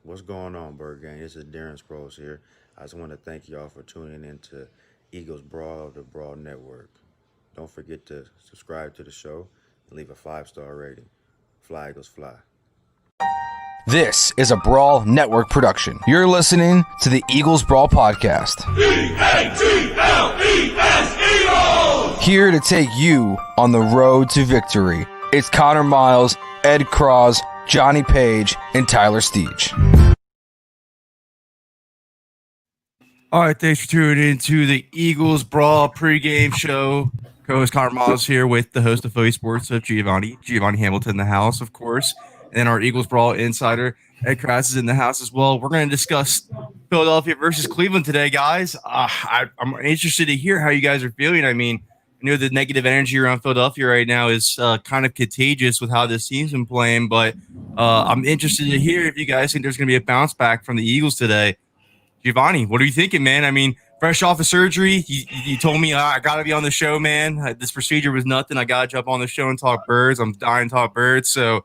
What's going on, Bird Gang? This is Darren Sproles here. I just want to thank y'all for tuning in to Eagles Brawl of the Brawl Network. Don't forget to subscribe to the show and leave a 5-star rating. Fly Eagles Fly. This is a Brawl Network production. You're listening to the Eagles Brawl podcast. E-A-G-L-E-S Eagles! Here to take you on the road to victory. It's Connor Miles, Ed Cross, Johnny Page, and Tyler Steege. All right, thanks for tuning in to the Eagles Brawl pregame show. Co-host Connor Miles here with the host of Philly Sports of Giovanni Hamilton in the house, of course. And our Eagles Brawl insider, Ed Cross, is in the house as well. We're going to discuss Philadelphia versus Cleveland today, guys. I'm interested to hear how you guys are feeling. I mean, I know the negative energy around Philadelphia right now is kind of contagious with how this team's been playing, but I'm interested to hear if you guys think there's going to be a bounce back from the Eagles today. Giovanni, what are you thinking, man? I mean, fresh off of surgery, you told me I got to be on the show, man. This procedure was nothing. I got to jump on the show and talk birds. I'm dying to talk birds, so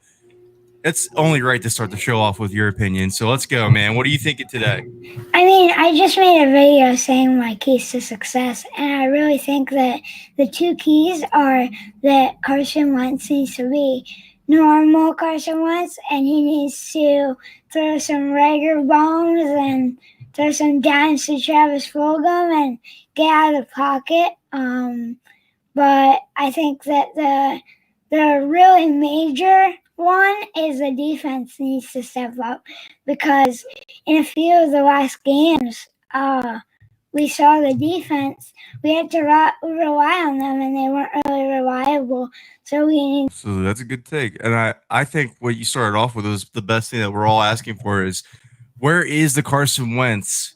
it's only right to start the show off with your opinion. So let's go, man. What are you thinking today? I mean, I just made a video saying my keys to success, and I really think that the two keys are that Carson Wentz needs to be normal Carson Wentz, and he needs to throw some regular bombs and throw some dimes to Travis Fulgham and get out of the pocket. But I think that the really major one is the defense needs to step up, because in a few of the last games, we saw the defense. We had to rely on them, and they weren't really reliable. So that's a good take. And I think what you started off with was the best thing that we're all asking for is, where is the Carson Wentz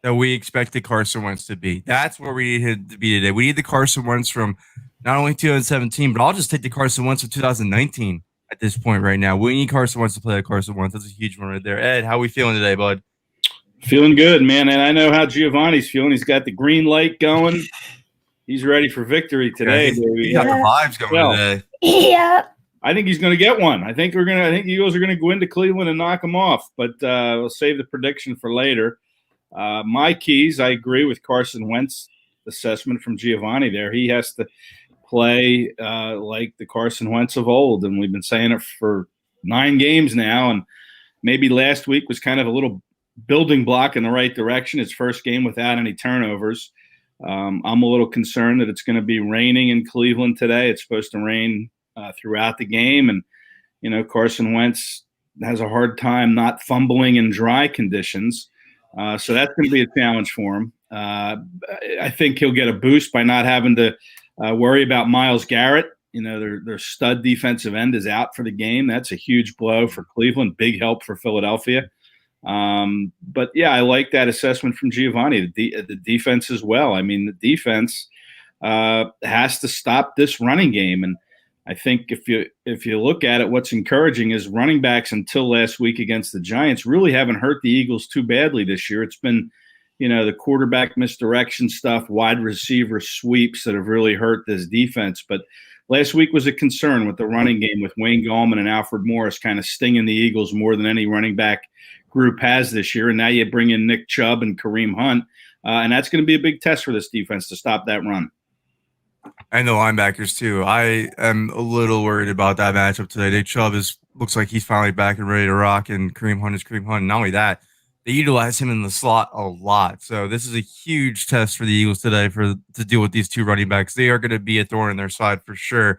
that we expected Carson Wentz to be? That's where we need him to be today. We need the Carson Wentz from not only 2017, but I'll just take the Carson Wentz of 2019 at this point right now. We need Carson Wentz to play like Carson Wentz. That's a huge one right there. Ed, how are we feeling today, bud? Feeling good, man. And I know how Giovanni's feeling. He's got the green light going. He's ready for victory today, baby. He got the vibes going today. Yeah. I think he's going to get one. I think Eagles are going to go into Cleveland and knock him off, but we'll save the prediction for later. My keys, I agree with Carson Wentz assessment from Giovanni there. He has to play like the Carson Wentz of old, and we've been saying it for 9 games now, and maybe last week was kind of a little building block in the right direction. His first game without any turnovers. I'm a little concerned that it's going to be raining in Cleveland today. It's supposed to rain throughout the game, and Carson Wentz has a hard time not fumbling in dry conditions, so that's going to be a challenge for him. I think he'll get a boost by not having to worry about Myles Garrett. Their stud defensive end is out for the game. That's a huge blow for Cleveland, big help for Philadelphia. But yeah, I like that assessment from Giovanni. The defense as well. I mean, the defense has to stop this running game, and I think if you look at it, what's encouraging is running backs until last week against the Giants really haven't hurt the Eagles too badly this year. It's been, the quarterback misdirection stuff, wide receiver sweeps that have really hurt this defense. But last week was a concern with the running game, with Wayne Gallman and Alfred Morris kind of stinging the Eagles more than any running back group has this year. And now you bring in Nick Chubb and Kareem Hunt, and that's going to be a big test for this defense to stop that run. And the linebackers too. I am a little worried about that matchup today. Nick Chubb looks like he's finally back and ready to rock, and Kareem Hunt is Kareem Hunt. Not only that, they utilize him in the slot a lot. So this is a huge test for the Eagles today to deal with these two running backs. They are going to be a thorn in their side for sure.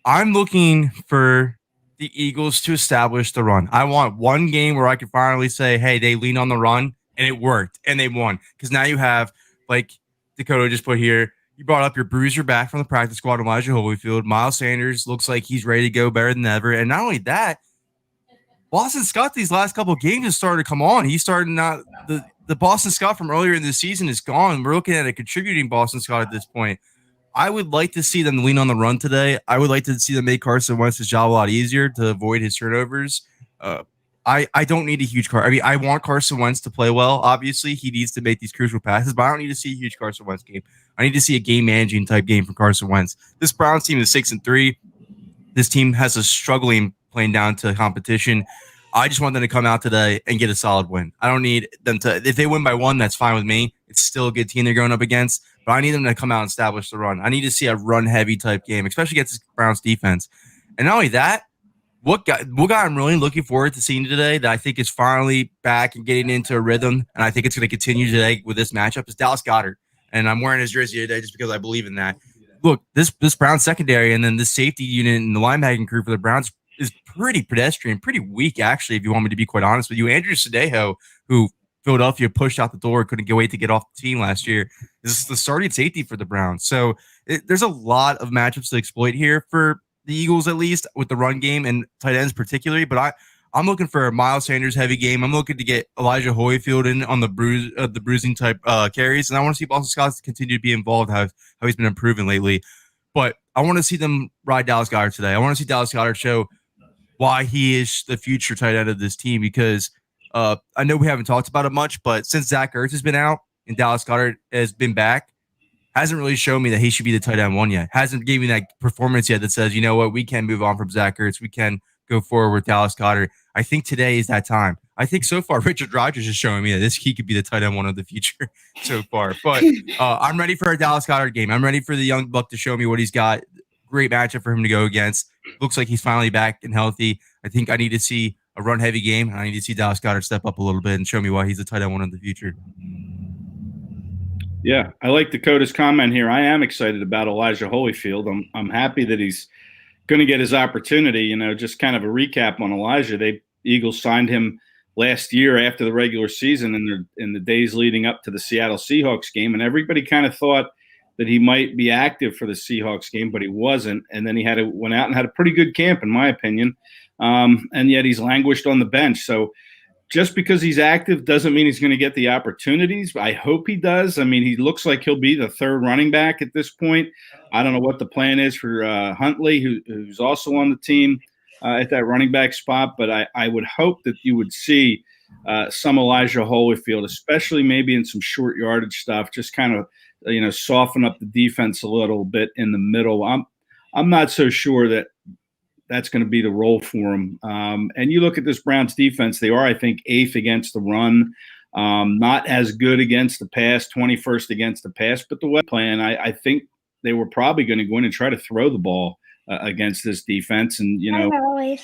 I'm looking for the Eagles to establish the run. I want one game where I can finally say, hey, they leaned on the run and it worked and they won. Because now you have, like Dakota just put here, you brought up your bruiser back from the practice squad, Elijah Holyfield. Miles Sanders looks like he's ready to go better than ever. And not only that, Boston Scott these last couple of games has started to come on. He's starting not the Boston Scott from earlier in the season is gone. We're looking at a contributing Boston Scott at this point. I would like to see them lean on the run today. I would like to see them make Carson Wentz's job a lot easier to avoid his turnovers. I don't need a huge car. I mean, I want Carson Wentz to play well. Obviously, he needs to make these crucial passes, but I don't need to see a huge Carson Wentz game. I need to see a game managing type game from Carson Wentz. This Browns team is 6-3. This team has a struggling playing down to competition. I just want them to come out today and get a solid win. I don't need them to. If they win by 1, that's fine with me. It's still a good team they're going up against, but I need them to come out and establish the run. I need to see a run-heavy type game, especially against the Browns defense. And not only that, what guy I'm really looking forward to seeing today that I think is finally back and getting into a rhythm, and I think it's going to continue today with this matchup, is Dallas Goedert. And I'm wearing his jersey today just because I believe in that. Look, this Browns secondary and then this safety unit and the linebacking crew for the Browns is pretty pedestrian, pretty weak, actually, if you want me to be quite honest with you. Andrew Sadejo, who Philadelphia pushed out the door, couldn't wait to get off the team last year, is the starting safety for the Browns. So there's a lot of matchups to exploit here for the Eagles, at least with the run game and tight ends particularly. But I'm looking for a Miles Sanders heavy game. I'm looking to get Elijah Holyfield in on the bruising type carries, and I want to see Boston Scott continue to be involved, how he's been improving lately. But I want to see them ride Dallas Goedert today. I want to see Dallas Goedert show why he is the future tight end of this team, because I know we haven't talked about it much, but since Zach Ertz has been out and Dallas Goedert has been back, hasn't really shown me that he should be the tight end 1 yet. Hasn't given me that performance yet that says, you know what, we can move on from Zach Ertz. We can go forward with Dallas Goedert. I think today is that time. I think so far Richard Rodgers is showing me that he could be the tight end 1 of the future so far. But I'm ready for a Dallas Goedert game. I'm ready for the young buck to show me what he's got. Great matchup for him to go against. Looks like he's finally back and healthy. I think I need to see a run-heavy game, and I need to see Dallas Goedert step up a little bit and show me why he's the tight end 1 of the future. Yeah, I like Dakota's comment here. I am excited about Elijah Holyfield. I'm happy that he's going to get his opportunity. You know, just kind of a recap on Elijah. The Eagles signed him last year after the regular season in the days leading up to the Seattle Seahawks game, and everybody kind of thought that he might be active for the Seahawks game, but he wasn't. And then he went out and had a pretty good camp, in my opinion. And yet he's languished on the bench. So just because he's active doesn't mean he's going to get the opportunities. I hope he does. I mean, he looks like he'll be the third running back at this point. I don't know what the plan is for Huntley, who's also on the team at that running back spot. But I would hope that you would see some Elijah Holyfield, especially maybe in some short yardage stuff, just kind of, soften up the defense a little bit in the middle. I'm not so sure that that's going to be the role for him. And you look at this Browns defense, they are, I think, 8th against the run, not as good against the pass, 21st against the pass, but the way plan, I think they were probably going to go in and try to throw the ball against this defense. And, always.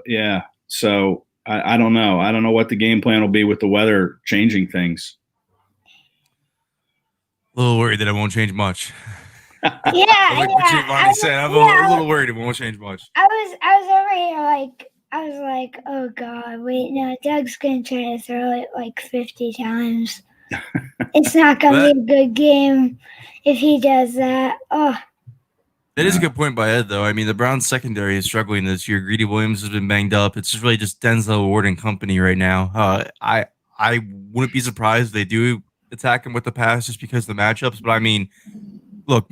Yeah. So I don't know. I don't know what the game plan will be with the weather changing things. A little worried that it won't change much. Yeah, Like what Giovanni said, I'm a little worried it won't change much. I was over here I was like, oh God, wait, no, Doug's gonna try to throw it like 50 times. It's not gonna be a good game if he does that. Oh. That is a good point by Ed, though. I mean, the Browns secondary is struggling this year. Greedy Williams has been banged up. It's just really just Denzel Ward and company right now. I wouldn't be surprised if they do attack him with the pass just because of the matchups. But I mean, look,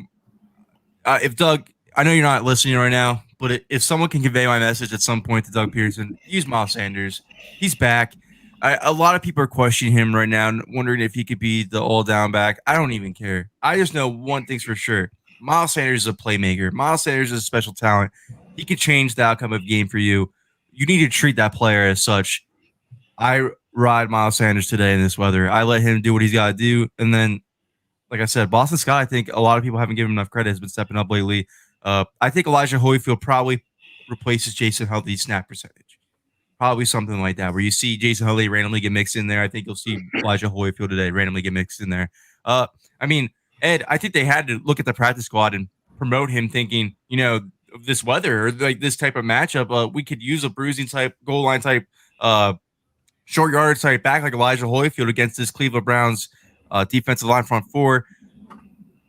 if Doug, I know you're not listening right now, but if someone can convey my message at some point to Doug Peterson, use Miles Sanders. He's back. A lot of people are questioning him right now, wondering if he could be the all-down back. I don't even care. I just know one thing's for sure. Miles Sanders is a playmaker. Miles Sanders is a special talent. He could change the outcome of a game for you. You need to treat that player as such. I ride Miles Sanders today in this weather. I let him do what he's got to do. And then, like I said, Boston Scott, I think a lot of people haven't given him enough credit, has been stepping up lately. I think Elijah Holyfield probably replaces Jason Huntley's snap percentage. Probably something like that, where you see Jason Huntley randomly get mixed in there. I think you'll see Elijah Holyfield today randomly get mixed in there. I mean, Ed, I think they had to look at the practice squad and promote him thinking, this weather or like this type of matchup, we could use a bruising type, goal line type, short yardage type back like Elijah Holyfield against this Cleveland Browns defensive line front four.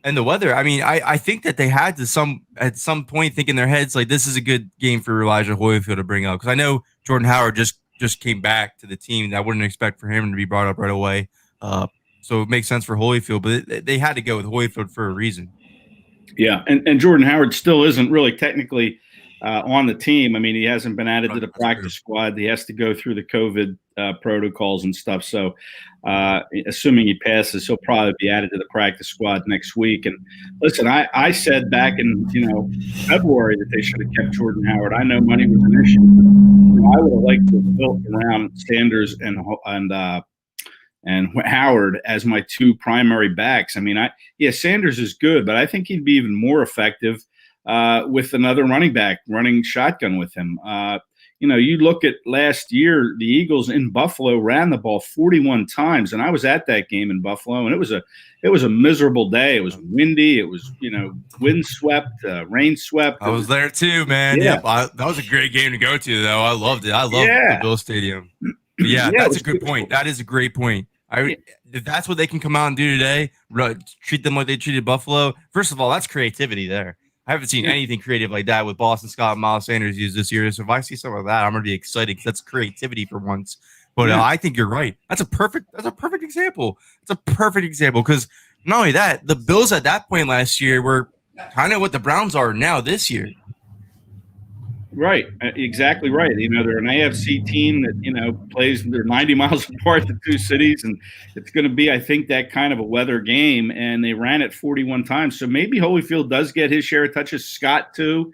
And the weather, I mean, I think that they had to at some point think in their heads, like, this is a good game for Elijah Holyfield to bring up. Because I know Jordan Howard just came back to the team. I wouldn't expect for him to be brought up right away. So it makes sense for Holyfield, but they had to go with Holyfield for a reason. Yeah, and Jordan Howard still isn't really technically on the team. I mean, he hasn't been added to the practice squad. He has to go through the COVID protocols and stuff. So, assuming he passes, he'll probably be added to the practice squad next week. And listen, I said back in February that they should have kept Jordan Howard. I know money was an issue. I would have liked to have built around Sanders and Howard as my two primary backs. I mean, Sanders is good, but I think he'd be even more effective with another running back running shotgun with him. You look at last year, the Eagles in Buffalo ran the ball 41 times, and I was at that game in Buffalo, and it was a miserable day. It was windy. It was windswept, rain swept. I was there too, man. Yeah. Yep, that was a great game to go to, though. I loved it. I loved the Bill Stadium. But that's a good point. That is a great point. If that's what they can come out and do today, treat them like they treated Buffalo. First of all, that's creativity there. I haven't seen anything creative like that with Boston Scott and Miles Sanders used this year. So if I see some of that, I'm going to be excited because that's creativity for once. But I think you're right. That's a perfect example. It's a perfect example because not only that, the Bills at that point last year were kind of what the Browns are now this year. Right, exactly right. They're an AFC team that plays. They're 90 miles apart, the two cities, and it's going to be, I think, that kind of a weather game. And they ran it 41 times, so maybe Holyfield does get his share of touches. Scott too,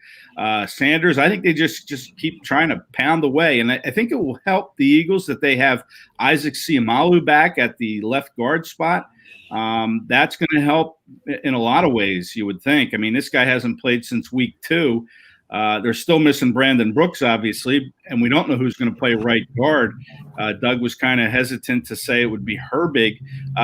Sanders. I think they just keep trying to pound away, and I think it will help the Eagles that they have Isaac Seumalo back at the left guard spot. That's going to help in a lot of ways, you would think. I mean, this guy hasn't played since week 2. They're still missing Brandon Brooks, obviously, and we don't know who's going to play right guard. Doug was kind of hesitant to say it would be Herbig.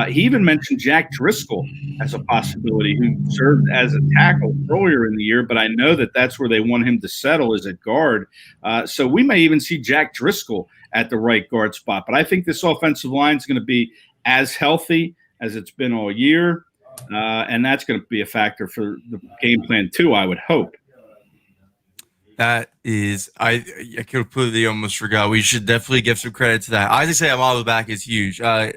He even mentioned Jack Driscoll as a possibility, who served as a tackle earlier in the year, but I know that that's where they want him to settle is at guard. So we may even see Jack Driscoll at the right guard spot. But I think this offensive line is going to be as healthy as it's been all year, and that's going to be a factor for the game plan too, I would hope. That is, I completely almost forgot. We should definitely give some credit to that. Isaac Seumalo back is huge. I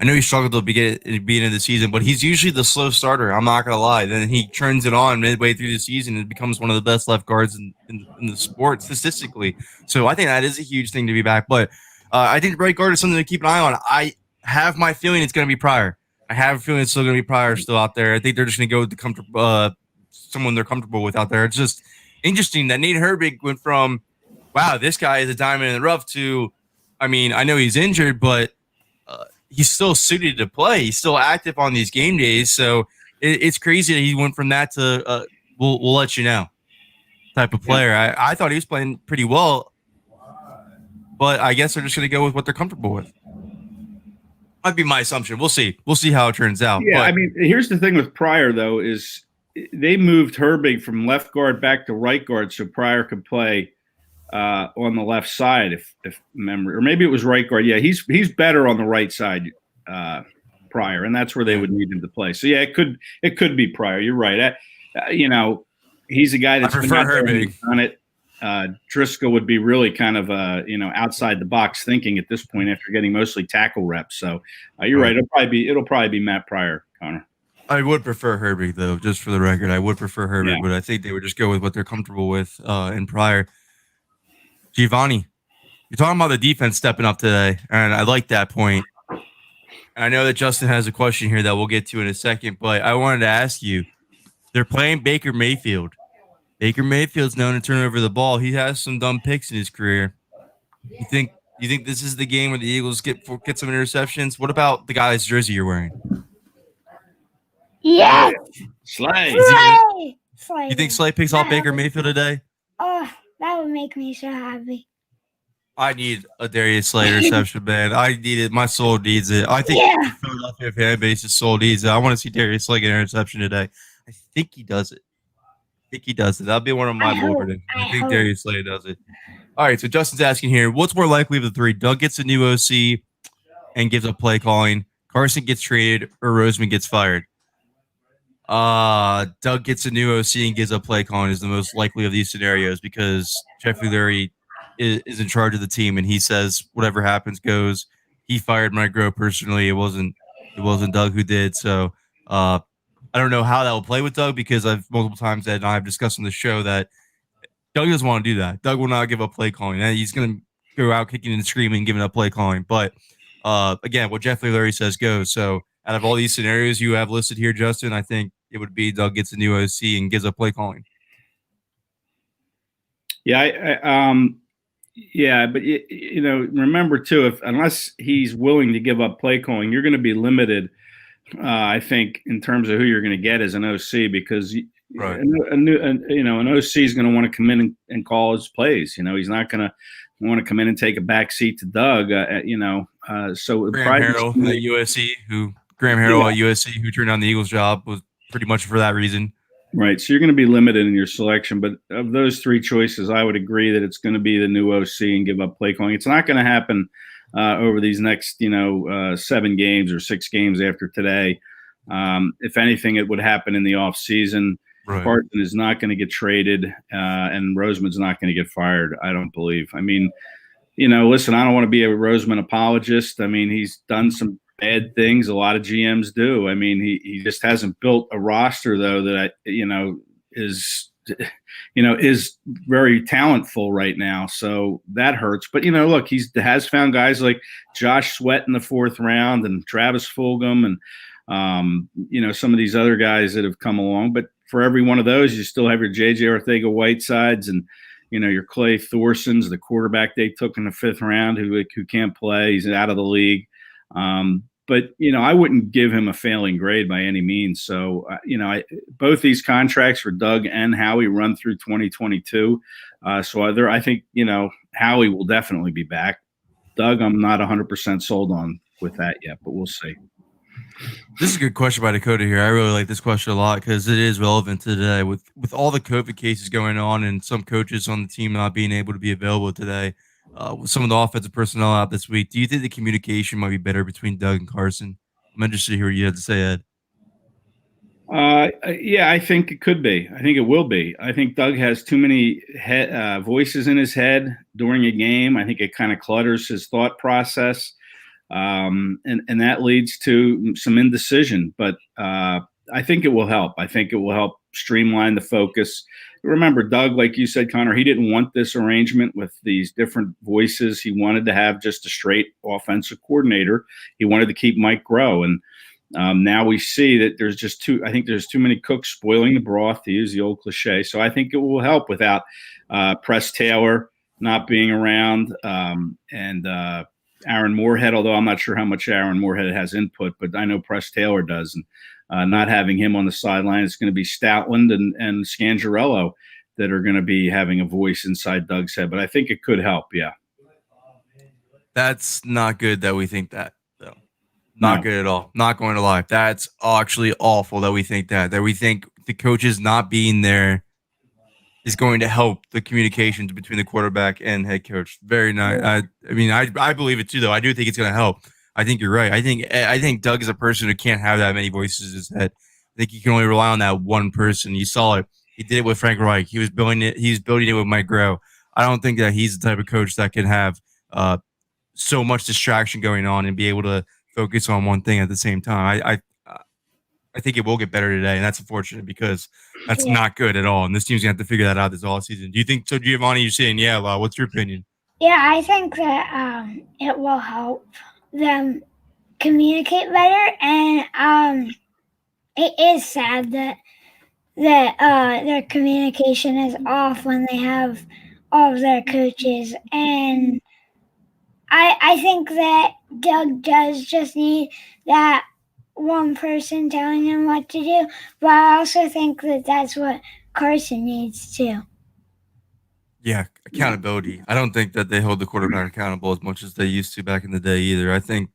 know he struggled at the beginning of the season, but he's usually the slow starter. I'm not going to lie. Then he turns it on midway through the season and becomes one of the best left guards in the sport statistically. So I think that is a huge thing to be back. But I think the right guard is something to keep an eye on. I have my feeling it's going to be Pryor. I have a feeling it's still going to be Pryor still out there. I think they're just going to go with the comfortable, someone they're comfortable with out there. It's just interesting that Nate Herbig went from, wow, this guy is a diamond in the rough to, I mean, I know he's injured, but he's still suited to play. He's still active on these game days. So it's crazy that he went from that to we'll let you know type of player. I thought he was playing pretty well, but I guess they're just going to go with what they're comfortable with. Might be my assumption. We'll see. We'll see how it turns out. Yeah, I mean, here's the thing with Pryor, though, is they moved Herbig from left guard back to right guard so Pryor could play on the left side, if memory, or maybe it was right guard. Yeah, he's better on the right side, Pryor, and that's where they would need him to play. So yeah, it could be Pryor. You're right. He's a guy that's been Herbig on it. Driscoll would be really kind of outside the box thinking at this point after getting mostly tackle reps. So you're right. It'll probably be Matt Pryor, Connor. I would prefer Herbig, though, just for the record. I would prefer Herbig, but I think they would just go with what they're comfortable with in Pryor. Giovanni, you're talking about the defense stepping up today, and I like that point. And I know that Justin has a question here that we'll get to in a second, but I wanted to ask you, they're playing Baker Mayfield. Baker Mayfield's known to turn over the ball. He has some dumb picks in his career. You think this is the game where the Eagles get some interceptions? What about the guy's jersey you're wearing? Yeah. Slay. Slay. You think Slay picks off Baker Mayfield today? Oh, that would make me so happy. I need a Darius Slay interception, man. I need it. My soul needs it. I think the Philadelphia fan base's soul needs it. I want to see Darius Slay get an interception today. I think he does it. That'll be one of my board. I think Darius Slay does it. All right, so Justin's asking here, what's more likely of the three? Doug gets a new OC and gives up play calling. Carson gets traded, or Roseman gets fired. Doug gets a new OC and gives up play calling is the most likely of these scenarios because Jeffrey Lurie is in charge of the team and he says whatever happens goes. He fired Mike Grove personally. It wasn't Doug who did. So I don't know how that will play with Doug because I've multiple times Ed and I have discussed on the show that Doug doesn't want to do that. Doug will not give up play calling. He's going to go out kicking and screaming, giving up play calling. But again, what Jeffrey Lurie says goes. So out of all these scenarios you have listed here, Justin, I think it would be Doug gets a new OC and gives up play calling. Yeah, yeah, but remember too, unless he's willing to give up play calling, you're going to be limited. I think in terms of who you're going to get as an OC, because right. an OC is going to want to come in and call his plays. He's not going to want to come in and take a back seat to Doug. So Graham Harrell at USC, who turned down the Eagles job, was pretty much for that reason. Right. So you're going to be limited in your selection. But of those three choices, I would agree that it's going to be the new OC and give up play calling. It's not going to happen over these next, 7 games or 6 games after today. If anything, it would happen in the offseason. Right. Carson is not going to get traded, and Roseman's not going to get fired, I don't believe. I mean, listen, I don't want to be a Roseman apologist. I mean, he's done some bad things. A lot of GMs do. I mean, he just hasn't built a roster, though, that is very talentful right now. So that hurts. But look, he has found guys like Josh Sweat in the 4th round and Travis Fulgham and some of these other guys that have come along. But for every one of those, you still have your JJ Ortega-Whitesides and your Clay Thorsons, the quarterback they took in the 5th round, who can't play. He's out of the league. But I wouldn't give him a failing grade by any means. So, both these contracts for Doug and Howie run through 2022. So I think, Howie will definitely be back. Doug, I'm not 100% sold on with that yet, but we'll see. This is a good question by Dakota here. I really like this question a lot because it is relevant to today with all the COVID cases going on and some coaches on the team not being able to be available today. With some of the offensive personnel out this week, do you think the communication might be better between Doug and Carson? I'm interested to hear what you had to say, Ed. Yeah, I think it could be. I think it will be. I think Doug has too many voices in his head during a game. I think it kind of clutters his thought process, and that leads to some indecision. But I think it will help. I think it will help streamline the focus. Remember, Doug, like you said, Connor, he didn't want this arrangement with these different voices. He wanted to have just a straight offensive coordinator. He wanted to keep Mike Groh. And now we see that there's too many cooks spoiling the broth, to use the old cliche. So I think it will help without Press Taylor not being around and Aaron Moorhead, although I'm not sure how much Aaron Moorhead has input, but I know Press Taylor does. And not having him on the sideline, it's going to be Stoutland and Scangarello that are going to be having a voice inside Doug's head. But I think it could help, yeah. That's not good that we think that, though. Not good at all. Not going to lie. That's actually awful that we think that we think the coaches not being there is going to help the communications between the quarterback and head coach. Very nice. I believe it too, though. I do think it's going to help. I think you're right. I think Doug is a person who can't have that many voices in his head. I think he can only rely on that one person. You saw it. He did it with Frank Reich. He was building it. He's building it with Mike Groh. I don't think that he's the type of coach that can have so much distraction going on and be able to focus on one thing at the same time. I think it will get better today, and that's unfortunate because that's not good at all. And this team's gonna have to figure that out this all season. Do you think so, Giovanni? You're saying, yeah, Lau, what's your opinion? Yeah, I think that it will help them communicate better, and it is sad that their communication is off when they have all of their coaches, and I think that Doug does just need that one person telling him what to do, but I also think that that's what Carson needs too. Yeah, accountability. I don't think that they hold the quarterback accountable as much as they used to back in the day either. I think,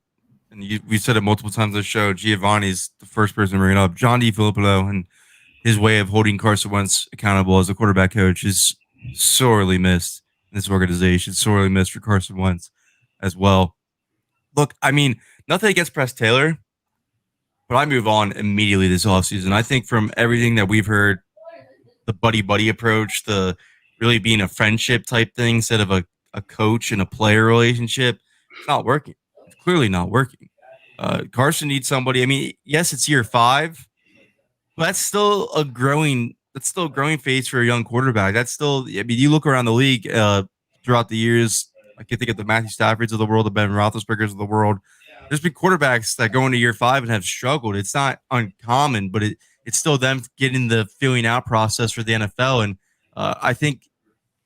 and we said it multiple times on the show, Giovanni's the first person to bring it up. John DeFilippo and his way of holding Carson Wentz accountable as a quarterback coach is sorely missed in this organization, sorely missed for Carson Wentz as well. Look, I mean, nothing against Press Taylor, but I move on immediately this offseason. I think from everything that we've heard, the buddy-buddy approach, the really being a friendship type thing instead of a coach and a player relationship, it's not working. It's clearly not working. Carson needs somebody. I mean, yes, it's year 5, but that's still a growing still a growing phase for a young quarterback. That's still, I mean, you look around the league throughout the years. I can think of the Matthew Staffords of the world, the Ben Roethlisbergers of the world. There's been quarterbacks that go into year 5 and have struggled. It's not uncommon, but it's still them getting the feeling out process for the NFL. And I think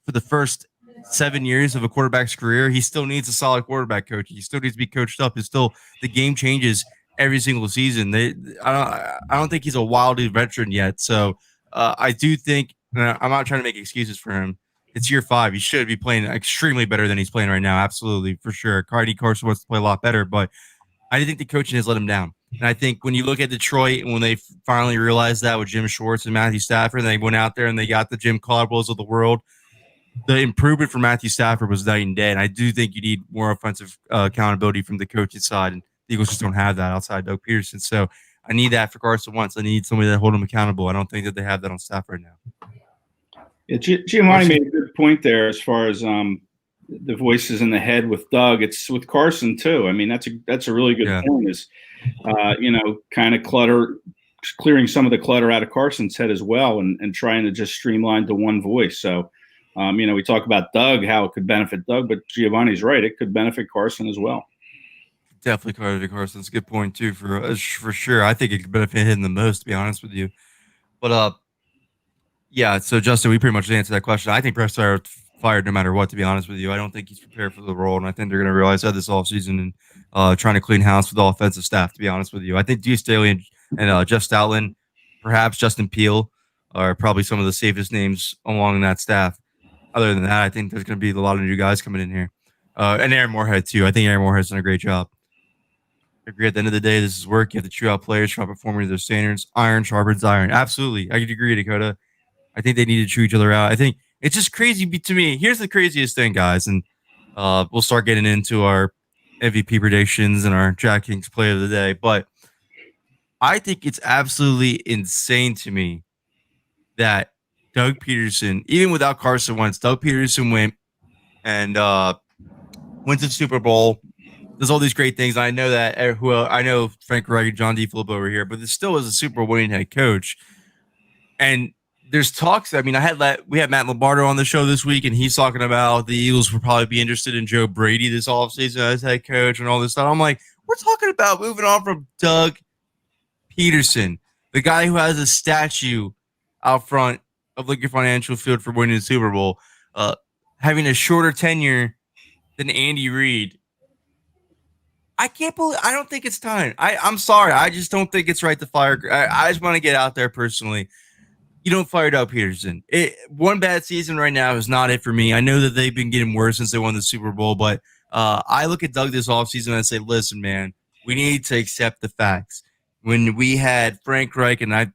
for the first 7 years of a quarterback's career, he still needs a solid quarterback coach. He still needs to be coached up. It's still, the game changes every single season. I don't think he's a wildly veteran yet. So I do think, I'm not trying to make excuses for him. It's year 5. He should be playing extremely better than he's playing right now. Absolutely, for sure. Carson wants to play a lot better, but I think the coaching has let him down. And I think when you look at Detroit, when they finally realized that with Jim Schwartz and Matthew Stafford, and they went out there and they got the Jim Caldwells of the world, the improvement for Matthew Stafford was night and day. And I do think you need more offensive accountability from the coaching side. And the Eagles just don't have that outside Doug Peterson. So I need that for Carson Wentz. I need somebody that hold him accountable. I don't think that they have that on staff right now. Yeah, Giovanni made a good point there as far as the voices in the head with Doug. It's with Carson too. I mean, that's a really good point. Is kind of clearing some of the clutter out of Carson's head as well, and trying to just streamline to one voice. So, we talk about Doug, how it could benefit Doug, but Giovanni's right; it could benefit Carson as well. Definitely benefit Carson. It's a good point too, for sure. I think it could benefit him the most, to be honest with you. But yeah. So Justin, we pretty much answered that question. I think Preston fired no matter what, to be honest with you. I don't think he's prepared for the role, and I think they're going to realize that this offseason and trying to clean house with the offensive staff, to be honest with you. I think Deuce Staley and Jeff Stoutland, perhaps Justin Peele, are probably some of the safest names along that staff. Other than that, I think there's going to be a lot of new guys coming in here. And Aaron Moorhead, too. I think Aaron Moorhead's done a great job. I agree. At the end of the day, this is work. You have to chew out players from performing to their standards. Iron sharpens iron. Absolutely. I could agree, Dakota. I think they need to chew each other out. I think it's just crazy to me. Here's the craziest thing, guys, and we'll start getting into our MVP predictions and our DraftKings play of the day. But I think it's absolutely insane to me that Doug Peterson, even without Carson Wentz, Doug Peterson went and went to the Super Bowl, does all these great things. I know that I know Frank Reich and John D. Phillip over here, but this still was a Super Bowl winning head coach. And there's talks. I mean, we had Matt Lombardo on the show this week, and he's talking about the Eagles would probably be interested in Joe Brady this offseason as head coach and all this stuff. I'm like, we're talking about moving on from Doug Peterson, the guy who has a statue out front of Lincoln Financial Field for winning the Super Bowl, having a shorter tenure than Andy Reid. I can't believe. I don't think it's time. I'm sorry. I just don't think it's right to fire. I just want to get out there personally. You don't fire Doug Peterson. One bad season right now is not it for me. I know that they've been getting worse since they won the Super Bowl, but I look at Doug this offseason and I say, listen, man, we need to accept the facts. When we had Frank Reich, and I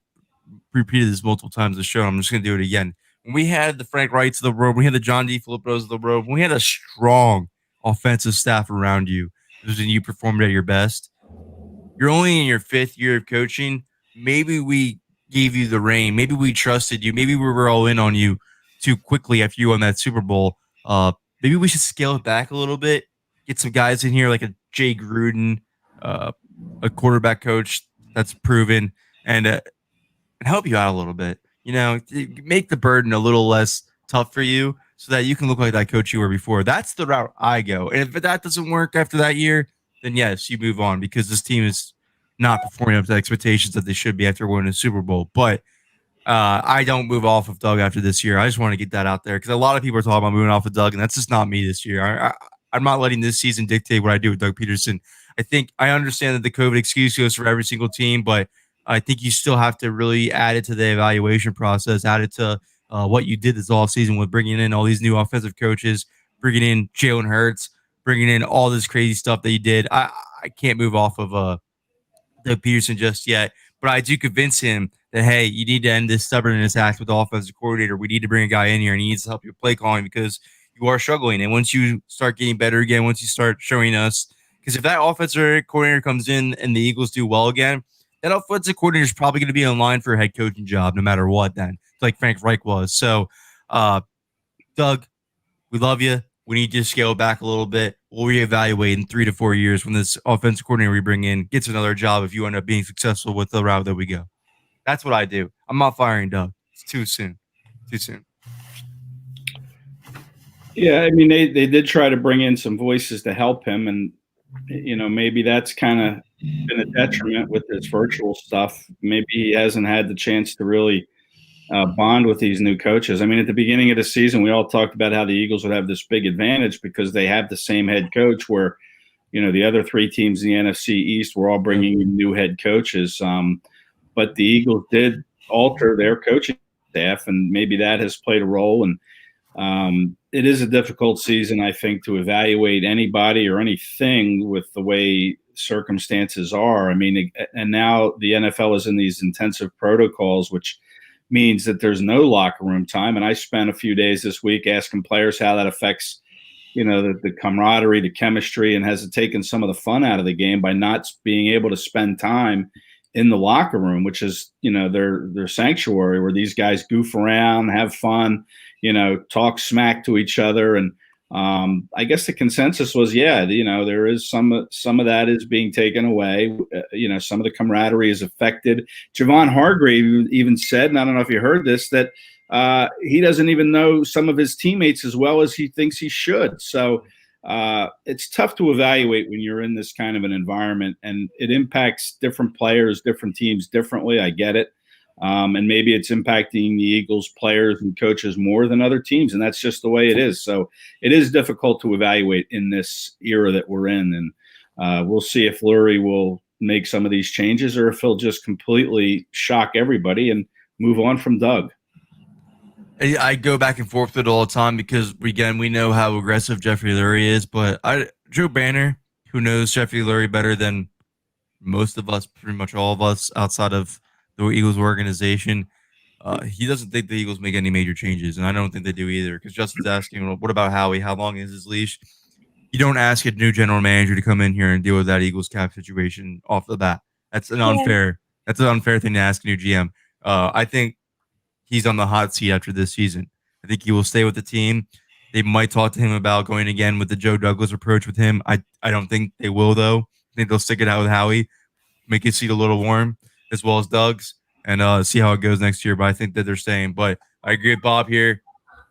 repeated this multiple times in the show, I'm just going to do it again. When we had the Frank Reichs of the world, we had the John D. Philippos of the world, when we had a strong offensive staff around you, when you performed at your best, you're only in your 5th year of coaching. Maybe we gave you the reign. Maybe we trusted you. Maybe we were all in on you too quickly after you won that Super Bowl. Maybe we should scale it back a little bit. Get some guys in here like a Jay Gruden, a quarterback coach that's proven, and help you out a little bit. Make the burden a little less tough for you so that you can look like that coach you were before. That's the route I go. And if that doesn't work after that year, then yes, you move on because this team is not performing up to expectations that they should be after winning a Super Bowl. But I don't move off of Doug after this year. I just want to get that out there because a lot of people are talking about moving off of Doug, and that's just not me this year. I'm not letting this season dictate what I do with Doug Peterson. I think I understand that the COVID excuse goes for every single team, but I think you still have to really add it to the evaluation process, add it to what you did this offseason with bringing in all these new offensive coaches, bringing in Jalen Hurts, bringing in all this crazy stuff that you did. I can't move off of Doug Peterson just yet, but I do convince him that, hey, you need to end this stubbornness act with the offensive coordinator. We need to bring a guy in here, and he needs to help your play calling because you are struggling. And once you start getting better again, once you start showing us, because if that offensive coordinator comes in and the Eagles do well again, that offensive coordinator is probably going to be in line for a head coaching job no matter what then, like Frank Reich was. So, Doug, we love you. We need to scale back a little bit. We'll reevaluate in 3 to 4 years when this offensive coordinator we bring in gets another job if you end up being successful with the route that we go. That's what I do. I'm not firing Doug. It's too soon. Too soon. Yeah, I mean, they did try to bring in some voices to help him, and maybe that's kind of been a detriment with this virtual stuff. Maybe he hasn't had the chance to really bond with these new coaches. I mean, at the beginning of the season, we all talked about how the Eagles would have this big advantage because they have the same head coach, where the other three teams in the NFC East were all bringing in new head coaches. But the Eagles did alter their coaching staff, and maybe that has played a role. And it is a difficult season, I think, to evaluate anybody or anything with the way circumstances are. I mean, and now the NFL is in these intensive protocols, which means that there's no locker room time. And I spent a few days this week asking players how that affects, the camaraderie, the chemistry, and has it taken some of the fun out of the game by not being able to spend time in the locker room, which is, their sanctuary, where these guys goof around, have fun, talk smack to each other. And I guess the consensus was, there is some of that is being taken away. Some of the camaraderie is affected. Javon Hargrave even said, and I don't know if you heard this, that he doesn't even know some of his teammates as well as he thinks he should. So it's tough to evaluate when you're in this kind of an environment, and it impacts different players, different teams differently. I get it. And maybe it's impacting the Eagles players and coaches more than other teams, and that's just the way it is. So it is difficult to evaluate in this era that we're in, and we'll see if Lurie will make some of these changes or if he'll just completely shock everybody and move on from Doug. I go back and forth with it all the time because, again, we know how aggressive Jeffrey Lurie is, but Joe Banner, who knows Jeffrey Lurie better than most of us, pretty much all of us outside of the Eagles organization, he doesn't think the Eagles make any major changes, and I don't think they do either, because Justin's asking, well, what about Howie? How long is his leash? You don't ask a new general manager to come in here and deal with that Eagles cap situation off the bat. That's an unfair thing to ask a new GM. I think he's on the hot seat after this season. I think he will stay with the team. They might talk to him about going again with the Joe Douglas approach with him. I don't think they will, though. I think they'll stick it out with Howie, make his seat a little warm, as well as Doug's, and see how it goes next year. But I think that they're staying. But I agree with Bob here.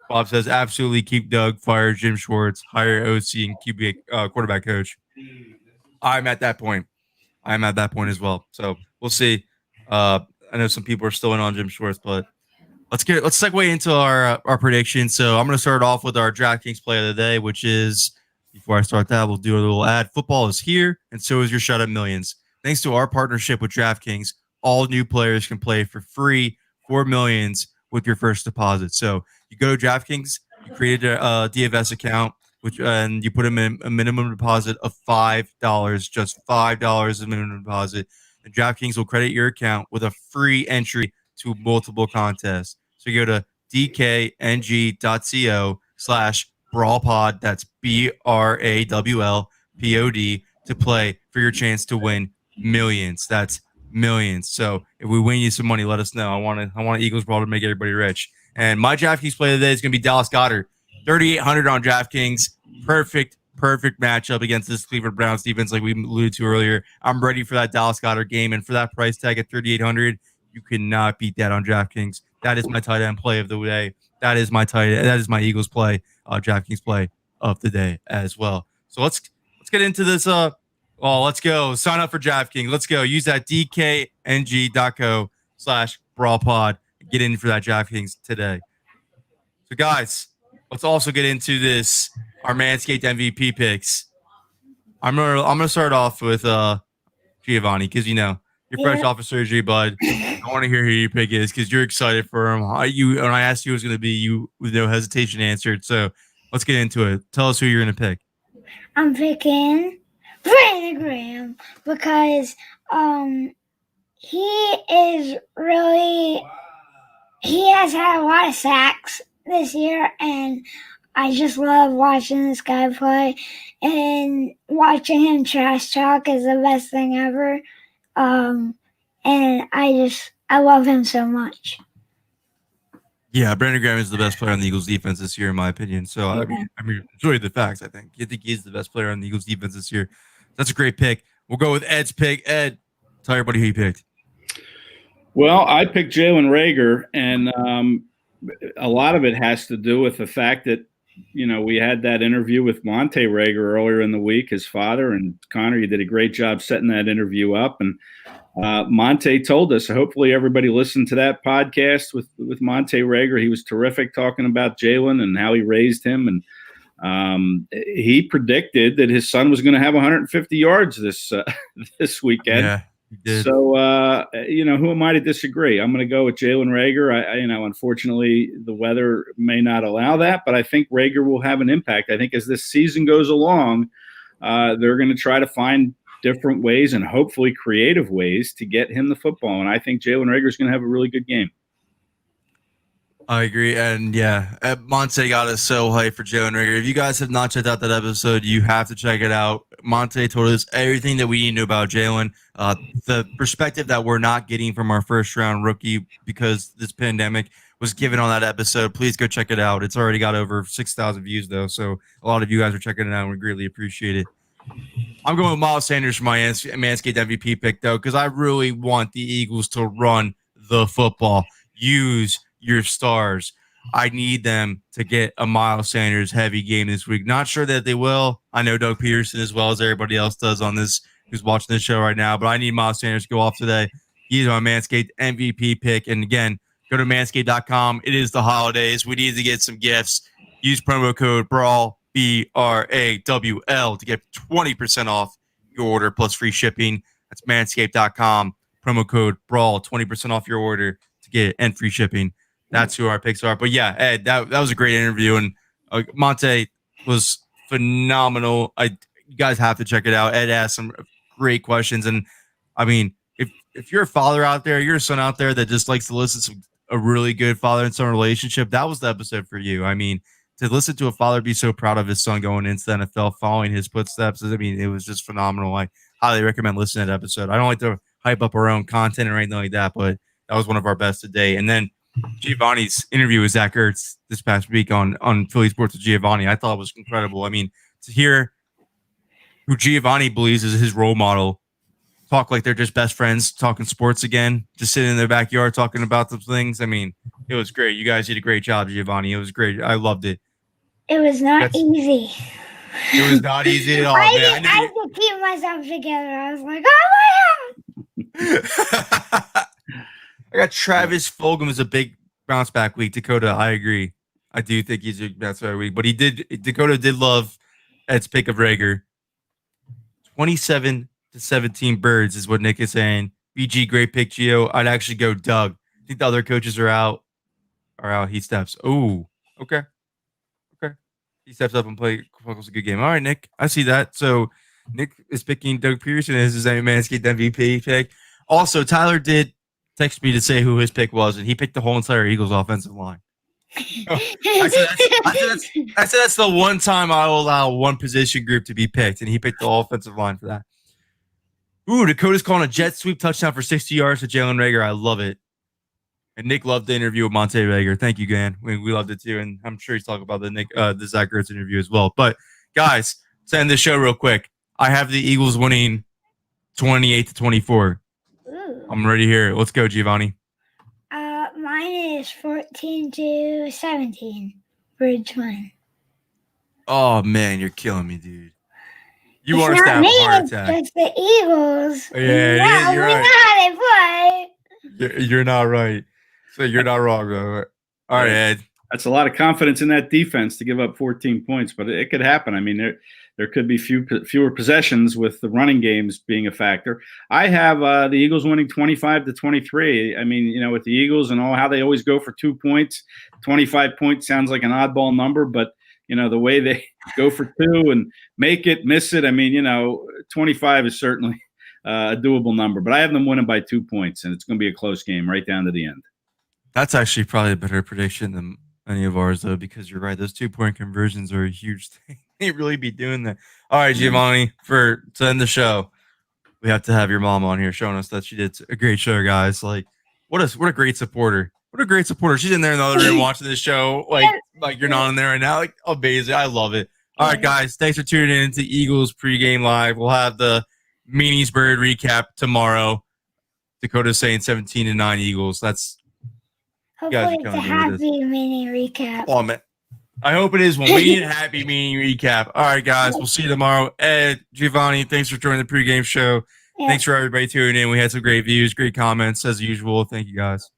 Bob says absolutely keep Doug, fire Jim Schwartz, hire OC and QB quarterback coach. I'm at that point. I'm at that point as well. So we'll see. I know some people are still in on Jim Schwartz, but let's segue into our prediction. So I'm going to start off with our DraftKings play of the day, which is, before I start that, we'll do a little ad. Football is here, and so is your shot at millions. Thanks to our partnership with DraftKings, all new players can play for free for millions with your first deposit. So you go to DraftKings, you create a DFS account, and you put in a minimum deposit of $5, just $5 as a minimum deposit. And DraftKings will credit your account with a free entry to multiple contests. So you go to dkng.co/brawlpod. That's BRAWLPOD to play for your chance to win millions. That's millions. So if we win you some money, let us know. I want Eagles Brawl to make everybody rich. And my DraftKings play today is going to be Dallas Goedert, 3,800 on DraftKings. Perfect matchup against this Cleveland Browns defense, like we alluded to earlier. I'm ready for that Dallas Goedert game, and for that price tag at 3,800, you cannot beat that on DraftKings. That is my tight end play of the day. That is my Eagles play, DraftKings play of the day as well. So let's get into this. Let's go. Sign up for DraftKings. Let's go. Use that dkng.co/brawlpod. Get in for that DraftKings today. So guys, let's also get into this. Our Manscaped MVP picks. I'm gonna start off with Giovanni, because you're fresh off of surgery, bud. I want to hear who your pick is because you're excited for him. When I asked you who it was going to be, you with no hesitation answered. So let's get into it. Tell us who you're going to pick. I'm picking Brandon Graham because he has had a lot of sacks this year, and I just love watching this guy play, and watching him trash talk is the best thing ever. And I love him so much. Yeah, Brandon Graham is the best player on the Eagles defense this year, in my opinion. So I mean, enjoy the facts. I think he's the best player on the Eagles defense this year. That's a great pick. We'll go with Ed's pick. Ed, tell everybody who you picked. Well, I picked Jalen Rager, and a lot of it has to do with the fact that, we had that interview with Monte Rager earlier in the week, his father. And Connor, you did a great job setting that interview up. And Monte told us, hopefully everybody listened to that podcast with Monte Rager. He was terrific talking about Jalen and how he raised him. And he predicted that his son was going to have 150 yards this weekend. Yeah, he did. So, who am I to disagree? I'm going to go with Jalen Rager. Unfortunately, the weather may not allow that, but I think Rager will have an impact. I think as this season goes along, they're going to try to find different ways and hopefully creative ways to get him the football. And I think Jalen Rager is going to have a really good game. I agree. And yeah, Monte got us so hyped for Jalen Rager. If you guys have not checked out that episode, you have to check it out. Monte told us everything that we need to know about Jalen, the perspective that we're not getting from our first round rookie because this pandemic was given on that episode. Please go check it out. It's already got over 6,000 views though. So a lot of you guys are checking it out and we greatly appreciate it. I'm going with Miles Sanders for my Manscaped MVP pick, though, because I really want the Eagles to run the football. Use your stars. I need them to get a Miles Sanders heavy game this week. Not sure that they will. I know Doug Peterson as well as everybody else does on this who's watching this show right now, but I need Miles Sanders to go off today. He's my Manscaped MVP pick. And again, go to manscaped.com. It is the holidays. We need to get some gifts. Use promo code BRAWL. BRAWL to get 20% off your order plus free shipping. That's manscaped.com. Promo code BRAWL, 20% off your order to get and free shipping. That's who our picks are. But yeah, Ed, that was a great interview, and Monte was phenomenal. You guys have to check it out. Ed asked some great questions, and I mean, if you're a father out there, you're a son out there that just likes to listen to a really good father and son relationship, that was the episode for you. I mean, to listen to a father be so proud of his son going into the NFL, following his footsteps, I mean, it was just phenomenal. I highly recommend listening to that episode. I don't like to hype up our own content or anything like that, but that was one of our best today. And then Giovanni's interview with Zach Ertz this past week on Philly Sports with Giovanni, I thought was incredible. I mean, to hear who Giovanni believes is his role model talk like they're just best friends, talking sports again, just sitting in their backyard talking about those things. I mean, it was great. You guys did a great job, Giovanni. It was great. I loved it. It was not easy. It was not easy at all, man. I had to keep myself together. I was like, oh my God. I got Travis Fulgham as a big bounce back week. Dakota, I agree. I do think he's a bounce back week. But Dakota did love Ed's pick of Rager. 27-17 birds is what Nick is saying. BG, great pick, Gio. I'd actually go Doug. I think the other coaches are out. He steps. Oh, okay. He steps up and plays a good game. All right, Nick. I see that. So Nick is picking Doug Pearson as his Manscaped MVP pick. Also, Tyler did text me to say who his pick was, and he picked the whole entire Eagles offensive line. I said that's the one time I will allow one position group to be picked, and he picked the whole offensive line for that. Ooh, Dakota's calling a jet sweep touchdown for 60 yards to Jalen Rager. I love it. And Nick loved the interview with Monte Rager. Thank you, Gan. We loved it too, and I'm sure he's talking about the Zach Ertz interview as well. But guys, to end this show real quick, I have the Eagles winning 28-24. I'm ready here. Let's go, Giovanni. Mine is 14-17. Bridgeman. Oh man, you're killing me, dude. You It's want us to not have me, a heart attack? it's the Eagles. Yeah, you're we right. know how they play. You're not right. So you're not wrong, though. All right, Ed. That's a lot of confidence in that defense to give up 14 points, but it could happen. I mean, there could be fewer possessions with the running games being a factor. I have the Eagles winning 25-23. I mean, with the Eagles and how they always go for 2 points, 25 points sounds like an oddball number, but the way they go for 2 and make it, miss it. I mean, 25 is certainly a doable number, but I have them winning by 2 points, and it's going to be a close game right down to the end. That's actually probably a better prediction than any of ours, though, because you're right. Those 2-point conversions are a huge thing. They really be doing that. All right, Giovanni, to end the show, we have to have your mom on here showing us that she did a great show, guys. Like, what a great supporter. What a great supporter. She's in there in the other room watching this show. Like you're not in there right now. Like, amazing. I love it. All right, guys. Thanks for tuning in to Eagles Pregame Live. We'll have the Meanies Bird recap tomorrow. Dakota saying 17-9 Eagles. That's guys Hopefully are it's a coming good with this. happy mini recap. Oh man, I hope it is when we need a happy meeting recap. All right, guys, we'll see you tomorrow. Ed, Giovanni, thanks for joining the pregame show. Yeah. Thanks for everybody tuning in. We had some great views, great comments as usual. Thank you, guys.